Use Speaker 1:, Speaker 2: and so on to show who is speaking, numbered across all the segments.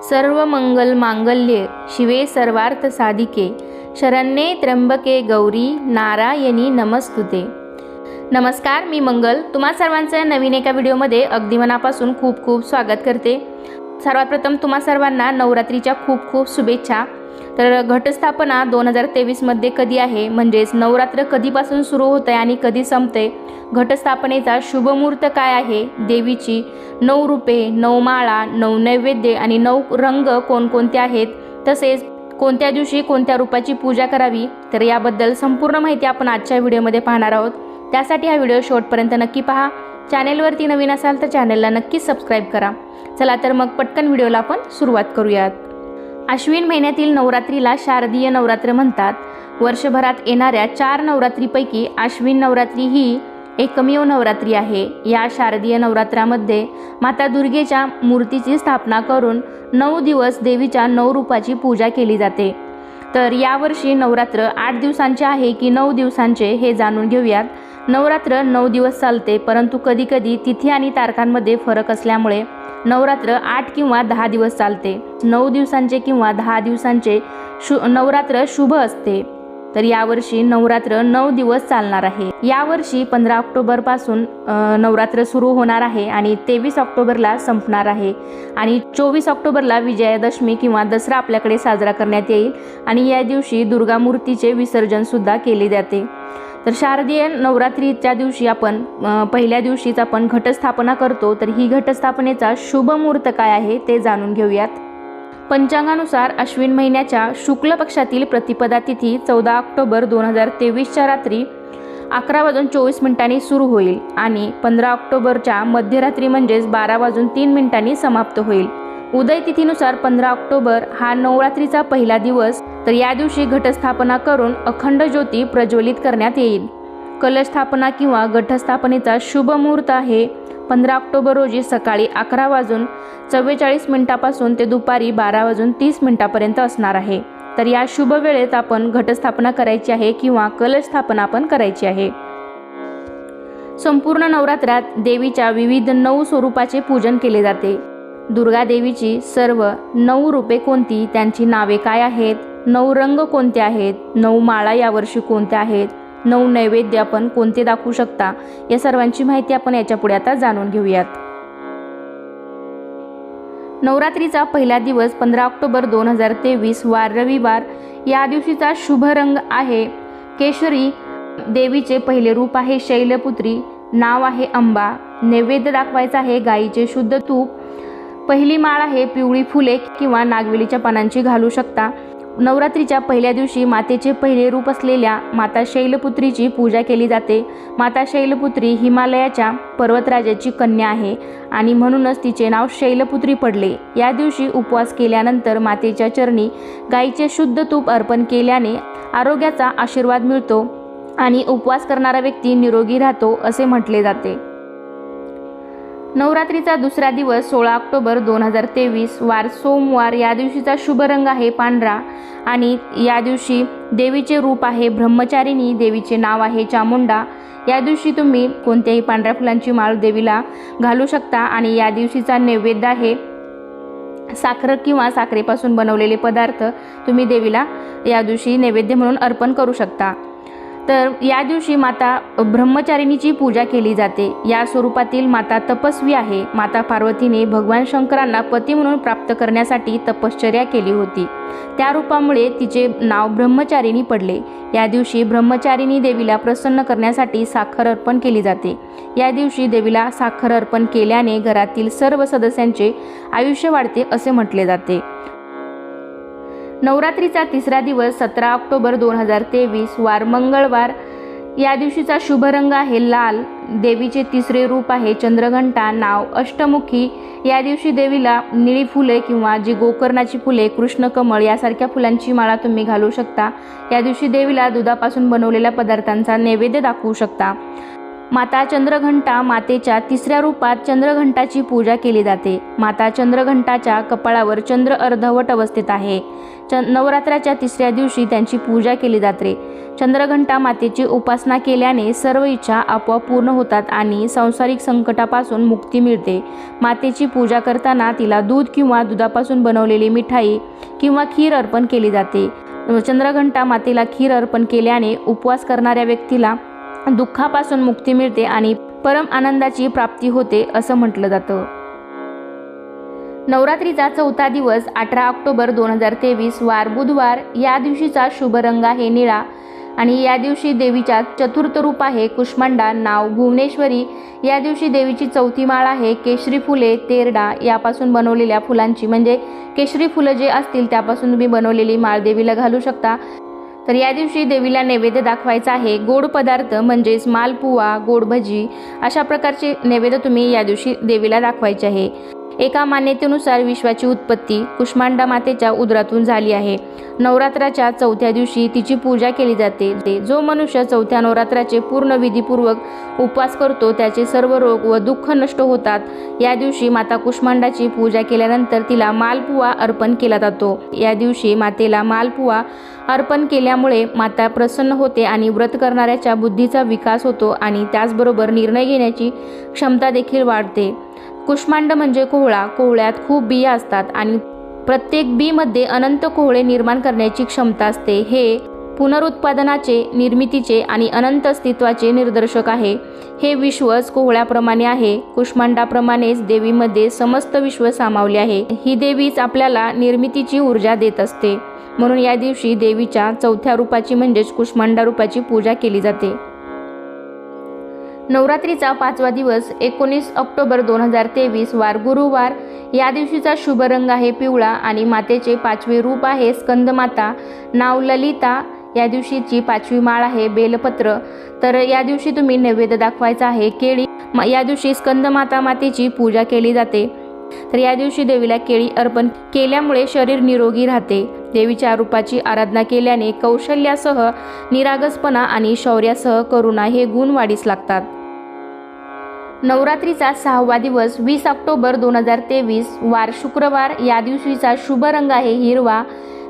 Speaker 1: सर्व मंगल मांगल्ये शिवे सर्वार्थ साधिके शरण्ये त्र्यंबके गौरी नारायणी नमस्तुते। नमस्कार, मी मंगल तुम्हा सर्वांचं नवीन एका व्हिडिओमध्ये अगदी मनापासून खूप खूप स्वागत करते। सर्वात प्रथम तुम्हा सर्वांना नवरात्रीच्या खूप खूप शुभेच्छा। तर घटस्थापना 2023 मध्ये कधी आहे, म्हणजेच नवरात्र कधीपासून सुरू होते आणि कधी संपते, घटस्थापनेचा शुभ मुहूर्त काय आहे, देवीची 9 रूपे, 9 माळा, 9 नैवेद्य आणि 9 रंग कोणकोणते आहेत, तसेच कोणत्या दिवशी कोणत्या रूपाची पूजा करावी, तर याबद्दल संपूर्ण माहिती आपण आजच्या व्हिडिओमध्ये पाहणार आहोत। त्यासाठी हा व्हिडिओ शेवटपर्यंत नक्की पहा। चॅनेलवरती नवीन असाल तर चॅनेलला नक्की सबस्क्राइब करा। चला तर मग पटकन व्हिडिओला आपण सुरुवात करूयात। अश्विन महिन्यातील नवरात्रीला शारदीय नवरात्र म्हणतात। वर्षभरात येणाऱ्या 4 नवरात्रीपैकी अश्विन नवरात्री ही एकमेव नवरात्री आहे। या शारदीय नवरात्रामध्ये माता दुर्गेच्या मूर्तीची स्थापना करून 9 दिवस देवीच्या 9 रूपाची पूजा केली जाते। तर यावर्षी नवरात्र 8 दिवसांचे आहे की 9 दिवसांचे हे जाणून घेऊयात। नवरात्र 9 दिवस चालते, परंतु कधीकधी तिथी आणि तारखांमध्ये फरक असल्यामुळे नवरात्र 8 किंवा 10 दिवस चालते। 9 दिवसांचे किंवा 10 दिवसांचे नवरात्र शुभ असते। तर यावर्षी नवरात्र 9 दिवस चालणार आहे। यावर्षी 15 ऑक्टोबर पासून नवरात्र सुरू होणार आहे आणि 23 ऑक्टोबरला संपणार आहे आणि 24 ऑक्टोबरला विजयादशमी किंवा दसरा आपल्याकडे साजरा करण्यात येईल आणि या दिवशी दुर्गा मूर्तीचे विसर्जन सुद्धा केले जाते। तर शारदीय नवरात्रीच्या दिवशी आपण पहिल्या दिवशीच आपण घटस्थापना करतो। तर ही घटस्थापनेचा शुभ मुहूर्त काय आहे ते जाणून घेऊयात। पंचांगानुसार अश्विन महिन्याच्या शुक्ल पक्षातील प्रतिपदा तिथी 14 ऑक्टोबर 2023च्या रात्री 11:24 सुरू होईल आणि 15 ऑक्टोबरच्या मध्यरात्री म्हणजेच 12:03 समाप्त होईल। उदय तिथीनुसार 15 ऑक्टोबर हा नवरात्रीचा पहिला दिवस। तर या दिवशी घटस्थापना करून अखंड ज्योती प्रज्वलित करण्यात येईल। कलशस्थापना किंवा घटस्थापनेचा शुभ मुहूर्त आहे 15 ऑक्टोबर रोजी सकाळी 11:44 पासून ते दुपारी 12:30 असणार आहे। तर या शुभ वेळेत आपण घटस्थापना करायची आहे किंवा कलशस्थापना पण करायची आहे। संपूर्ण नवरात्रात देवीच्या विविध 9 स्वरूपाचे पूजन केले जाते। दुर्गा देवीची सर्व 9 रूपे कोणती, त्यांची नावे काय आहेत, 9 रंग कोणते आहेत, 9 माळा यावर्षी कोणत्या आहेत, 9 नैवेद्य आपण कोणते दाखवू शकता, या सर्वांची माहिती आपण याच्या पुढे आता जाणून घेऊयात। नवरात्रीचा पहिला दिवस 15 ऑक्टोबर 2023 वार रविवार। या दिवशीचा शुभ रंग आहे केशरी। देवीचे पहिले रूप आहे शैलपुत्री, नाव आहे अंबा। नैवेद्य दाखवायचा आहे गाईचे शुद्ध तूप। पहिली माळ आहे पिवळी फुले किंवा नागवेलीच्या पानांची घालू शकता। नवरात्रीच्या पहिल्या दिवशी मातेचे पहिले रूप असलेल्या माता शैलपुत्रीची पूजा केली जाते। माता शैलपुत्री हिमालयाच्या पर्वतराजाची कन्या आहे आणि म्हणूनच तिचे नाव शैलपुत्री पडले। या दिवशी उपवास केल्यानंतर मातेच्या चरणी गाईचे शुद्ध तूप अर्पण केल्याने आरोग्याचा आशीर्वाद मिळतो आणि उपवास करणारा व्यक्ती निरोगी राहतो असे म्हटले जाते। नवरात्रीचा दुसरा दिवस 16 ऑक्टोबर 2023 वार सोमवार। या दिवशीचा शुभ रंग आहे पांढरा आणि या दिवशी देवीचे रूप आहे ब्रह्मचारिणी। देवीचे नाव आहे चामुंडा। या दिवशी तुम्ही कोणत्याही पांढऱ्या फुलांची माळ देवीला घालू शकता आणि या दिवशीचा नैवेद्य आहे साखर किंवा साखरेपासून बनवलेले पदार्थ तुम्ही देवीला या दिवशी नैवेद्य म्हणून अर्पण करू शकता। तर या दिवशी माता ब्रह्मचारिणीची पूजा केली जाते। या स्वरूपातील माता तपस्वी आहे। माता पार्वतीने भगवान शंकरांना पती म्हणून प्राप्त करण्यासाठी तपश्चर्या केली होती, त्या रूपामुळे तिचे नाव ब्रह्मचारिणी पडले। या दिवशी ब्रह्मचारिणी देवीला प्रसन्न करण्यासाठी साखर अर्पण केली जाते। या दिवशी देवीला साखर अर्पण केल्याने घरातील सर्व सदस्यांचे आयुष्य वाढते असे म्हटले जाते। नवरात्रीचा तिसरा दिवस 17 ऑक्टोबर 2023 वार मंगळवार। या दिवशीचा शुभ रंग आहे लाल। देवीचे तिसरे रूप आहे चंद्रघंटा, नाव अष्टमुखी। या दिवशी देवीला निळी फुले किंवा जी गोकर्णाची फुले, कृष्णकमळ यासारख्या फुलांची माळा तुम्ही घालू शकता। या दिवशी देवीला दुधापासून बनवलेल्या पदार्थांचा नैवेद्य दाखवू शकता। माता चंद्रघंटा मातेच्या तिसऱ्या रूपात चंद्रघंटाची पूजा केली जाते. माता चंद्रघंटाच्या कपाळावर चंद्र अर्धवट अवस्थेत आहे. नवरात्राच्या तिसऱ्या दिवशी त्यांची पूजा केली जाते. चंद्रघंटा मातेची उपासना केल्याने सर्व इच्छा आपोआप पूर्ण होतात आणि सांसारिक संकटापासून मुक्ती मिळते. मातेची पूजा करताना तिला दूध किंवा दुधापासून बनवलेली मिठाई किंवा खीर अर्पण केली जाते. चंद्रघंटा मातेला खीर अर्पण केल्याने उपवास करणाऱ्या व्यक्तीला दुःखापासून मुक्ती मिळते आणि परम आनंदाची प्राप्ती होते असं म्हटलं जातं. नवरात्रीचा चौथा दिवस 18 ऑक्टोबर 2023 वार बुधवार. या दिवशीचा शुभ रंग आहे निळा आणि या दिवशी देवीच्या चतुर्थ रूप आहे कुष्मांडा. नाव भुवनेश्वरी. या दिवशी देवीची चौथी माळ आहे केशरी फुले तेरडा यापासून बनवलेल्या फुलांची, म्हणजे केशरी फुलं जे असतील त्यापासून तुम्ही बनवलेली माळ देवीला घालू शकता. तर या दिवशी देवीला नैवेद्य दाखवायचा आहे. गोड पदार्थ म्हणजेच मालपुवा, गोड भजी अशा प्रकारचे नैवेद्य तुम्ही या दिवशी देवीला दाखवायचे आहे. एका मान्यतेनुसार विश्वाची उत्पत्ती कुष्मांडा मातेच्या उदरातून झाली आहे. नवरात्राच्या चौथ्या दिवशी तिची पूजा केली जाते. जो मनुष्य चौथ्या नवरात्राचे पूर्ण विधीपूर्वक उपवास करतो त्याचे सर्व रोग व दुःख नष्ट होतात. या दिवशी माता कुष्मांडाची पूजा केल्यानंतर तिला मालपुवा अर्पण केला जातो. या दिवशी मातेला मालपुवा अर्पण केल्यामुळे माता प्रसन्न होते आणि व्रत करणाऱ्याच्या बुद्धीचा विकास होतो आणि त्याचबरोबर निर्णय घेण्याची क्षमता देखील वाढते. कुष्मांड म्हणजे कोहळा. कोहळ्यात खूप बिया असतात आणि प्रत्येक बीमध्ये अनंत कोहळे निर्माण करण्याची क्षमता असते. हे पुनरुत्पादनाचे, निर्मितीचे आणि अनंत अस्तित्वाचे निदर्शक आहे. हे विश्वच कोहळ्याप्रमाणे आहे. कुष्मांडाप्रमाणेच देवीमध्ये समस्त विश्व सामावले आहे. ही देवीच आपल्याला निर्मितीची ऊर्जा देत असते. म्हणून या दिवशी देवीच्या चौथ्या रूपाची म्हणजेच कुष्मांडा रूपाची पूजा केली जाते. नवरात्रीचा पाचवा दिवस 19 ऑक्टोबर 2023 वार गुरुवार. या दिवशीचा शुभ रंग आहे पिवळा आणि मातेचे पाचवे रूप आहे स्कंदमाता. नाव ललिता. या दिवशीची पाचवी माळ आहे बेलपत्र. तर या दिवशी तुम्ही नैवेद्य दाखवायचा आहे केळी. या दिवशी स्कंदमाता मातेची पूजा केली जाते. तर या दिवशी देवीला केळी अर्पण केल्यामुळे शरीर निरोगी राहते. देवीच्या रूपाची आराधना केल्याने कौशल्यासह निरागसपणा आणि शौर्यासह करुणा हे गुण वाढीस लागतात. नवरात्रीचा सहावा दिवस 20 ऑक्टोबर 2023 वार शुक्रवार. या दिवशीचा शुभ रंग आहे हिरवा.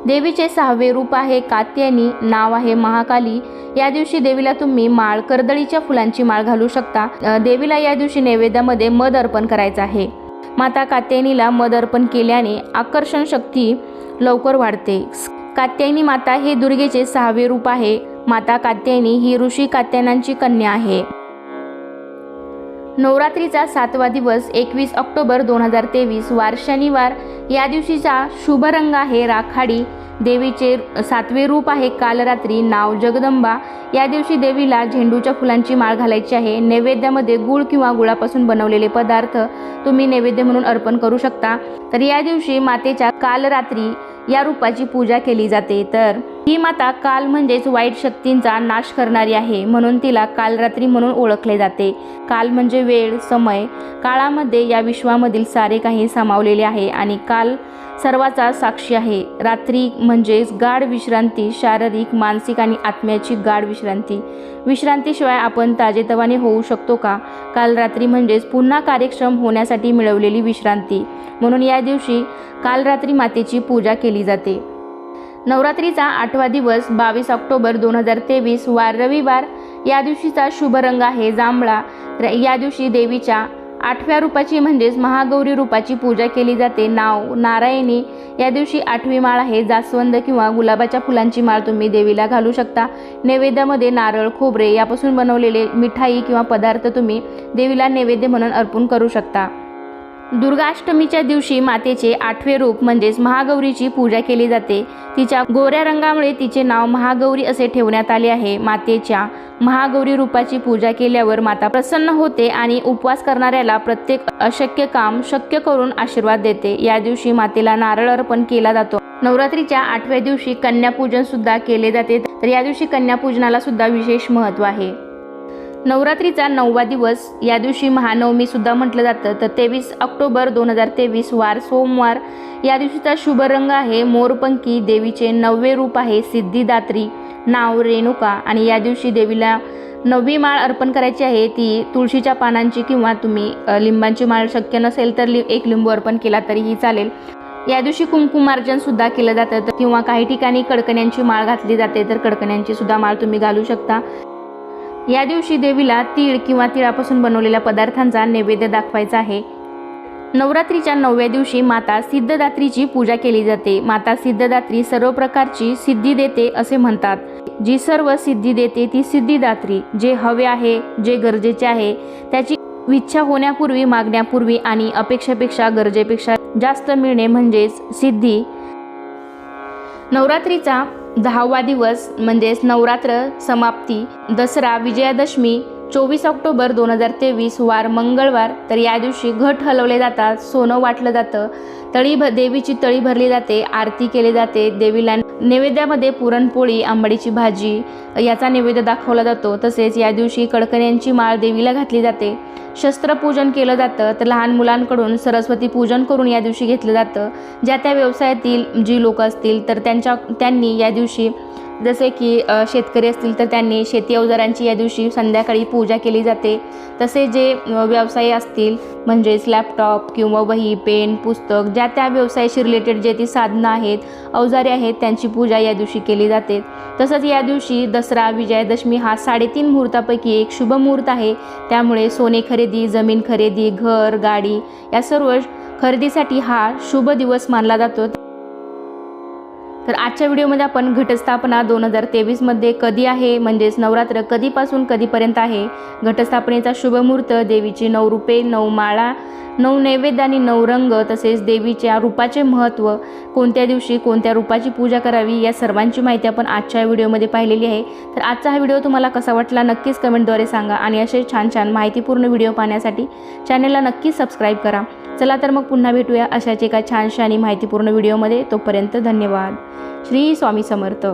Speaker 1: देवीचे सहावे रूप आहे कात्यायनी. नाव आहे महाकाली. या दिवशी देवीला तुम्ही माळ कर्दळीच्या फुलांची माळ घालू शकता. देवीला या दिवशी नैवेद्यामध्ये मध अर्पण करायचं आहे. माता कात्यायनीला मध अर्पण केल्याने आकर्षण शक्ती लवकर वाढते. कात्यायनी माता हे दुर्गेचे सहावे रूप आहे. माता कात्यायनी ही ऋषी कात्यायनांची कन्या आहे. नवरात्रीचा सातवा दिवस 21 ऑक्टोबर 2023 वार शनिवार. या दिवशीचा शुभ रंग आहे राखाडी. देवीचे सातवे रूप आहे कालरात्री. नाव जगदंबा. या दिवशी देवीला झेंडूच्या फुलांची माळ घालायची आहे. नैवेद्यामध्ये गुळ किंवा गुळापासून बनवलेले पदार्थ तुम्ही नैवेद्य म्हणून अर्पण करू शकता. तर या दिवशी मातेच्या कालरात्री या रूपाची पूजा केली जाते. तर ही माता काल म्हणजेच वाईट शक्तींचा नाश करणारी आहे, म्हणून तिला कालरात्री म्हणून ओळखले जाते. काल म्हणजे वेळ, समय. काळामध्ये या विश्वामधील सारे काही सामावलेले आहे आणि काल सर्वाचा साक्षी आहे. रात्री म्हणजेच गाढ विश्रांती, शारीरिक, मानसिक आणि आत्म्याची गाढ विश्रांती. विश्रांतीशिवाय आपण ताजेतवाने होऊ शकतो का? काल रात्री म्हणजेच पुन्हा कार्यक्षम होण्यासाठी मिळवलेली विश्रांती. म्हणून या दिवशी कालरात्री मातेची पूजा केली जाते. नवरात्रीचा आठवा दिवस 22 ऑक्टोबर 2023 वार रविवार. या दिवशीचा शुभ रंग आहे जांभळा. या दिवशी देवीच्या आठव्या रूपाची म्हणजेच महागौरी रूपाची पूजा केली जाते. नाव नारायणी. या दिवशी आठवी माळ आहे जास्वंद किंवा गुलाबाच्या फुलांची माळ तुम्ही देवीला घालू शकता. नैवेद्यामध्ये नारळ, खोबरे यापासून बनवलेले मिठाई किंवा पदार्थ तुम्ही देवीला नैवेद्य म्हणून अर्पण करू शकता. दुर्गाष्टमीच्या दिवशी मातेचे आठवे रूप म्हणजेच महागौरीची पूजा केली जाते. तिच्या गोऱ्या रंगामुळे तिचे नाव महागौरी असे ठेवण्यात आले आहे. मातेच्या महागौरी रूपाची पूजा केल्यावर माता प्रसन्न होते आणि उपवास करणाऱ्याला प्रत्येक अशक्य काम शक्य करून आशीर्वाद देते. या दिवशी मातेला नारळ अर्पण केला जातो. नवरात्रीच्या आठव्या दिवशी कन्यापूजन सुद्धा केले जाते. तर या दिवशी कन्यापूजनाला सुद्धा विशेष महत्त्व आहे. नवरात्रीचा 9वा दिवस, या दिवशी महानवमी सुद्धा म्हटलं जातं. तर 23 ऑक्टोबर 2023 वार सोमवार. या दिवशीचा शुभ रंग आहे मोरपंखी. देवीचे 9वे रूप आहे सिद्धिदात्री, नाव रेणुका. आणि या दिवशी देवीला 9वी माळ अर्पण करायची आहे. ती तुळशीच्या पानांची किंवा तुम्ही लिंबांची माळ शक्य नसेल तर एक लिंबू अर्पण केला तरीही चालेल. या दिवशी कुंकुमार्जन सुद्धा केलं जातं किंवा काही ठिकाणी कडकण्यांची माळ घातली जाते, तर कडकण्यांची सुद्धा माळ तुम्ही घालू शकता. या दिवशी देवीला तीळ किंवा तिळापासून बनवलेल्या पदार्थांचा नैवेद्य दाखवायचा आहे. नवरात्रीच्या 9व्या दिवशी माता सिद्धदात्रीची पूजा केली जाते. माता सिद्धदात्री सर्व प्रकारची सिद्धी देते असे म्हणतात. जी सर्व सिद्धी देते ती सिद्धिदात्री. जे हवे आहे, जे गरजेचे आहे, त्याची इच्छा होण्यापूर्वी, मागण्यापूर्वी आणि अपेक्षेपेक्षा गरजेपेक्षा जास्त मिळणे म्हणजेच सिद्धी. नवरात्रीचा 10वा दिवस म्हणजेच नवरात्र समाप्ती, दसरा, विजयादशमी 24 ऑक्टोबर 2023 वार मंगळवार. तर या दिवशी घट हलवले जातात, सोनं वाटलं जातं, देवीची तळी भरली जाते, आरती केली जाते. देवीला नैवेद्यामध्ये पुरणपोळी, आंबाडीची भाजी याचा नैवेद्य दाखवला जातो. तसेच या दिवशी कडकण्यांची माळ देवीला घातली जाते. शस्त्रपूजन केलं जातं. तर लहान मुलांकडून सरस्वती पूजन करून या दिवशी घेतलं जातं. ज्या त्या व्यवसायातील जी लोक असतील तर त्यांनी या दिवशी, जसे की शेतकरी असतील तर त्यांनी शेती अवजारांची या दिवशी संध्याकाळी पूजा केली जाते. तसे जे व्यवसाय असतील म्हणजेच लॅपटॉप किंवा वही, पेन, पुस्तक, ज्या त्या व्यवसायाशी रिलेटेड जे ती साधनं आहेत, अवजारे आहेत, त्यांची पूजा या दिवशी केली जाते. तसंच या दिवशी दसरा, विजयादशमी हा 3.5 मुहूर्तापैकी एक शुभ मुहूर्त आहे. त्यामुळे सोने खरेदी, जमीन खरेदी, घर, गाडी या सर्व खरेदीसाठी हा शुभ दिवस मानला जातो. तर आजच्या व्हिडिओमध्ये आपण घटस्थापना 2023मध्ये कधी आहे, म्हणजेच नवरात्र कधीपासून कधीपर्यंत आहे, घटस्थापनेचा शुभ मुहूर्त, देवीची 9 रूपे, 9 माळा, 9 नैवेद्य आणि 9 रंग, तसेच देवीच्या रूपाचे महत्त्व, कोणत्या दिवशी कोणत्या रूपाची पूजा करावी, या सर्वांची माहिती आपण आजच्या व्हिडिओमध्ये पाहिलेली आहे. तर आजचा हा व्हिडिओ तुम्हाला कसा वाटला नक्कीच कमेंटद्वारे सांगा. आणि असे छान छान माहितीपूर्ण व्हिडिओ पाहण्यासाठी चॅनलला नक्कीच सबस्क्राईब करा. चला तर मग पुन्हा भेटूया अशाच एका छानशा आणि माहितीपूर्ण व्हिडिओमध्ये. तोपर्यंत धन्यवाद. श्री स्वामी समर्थ.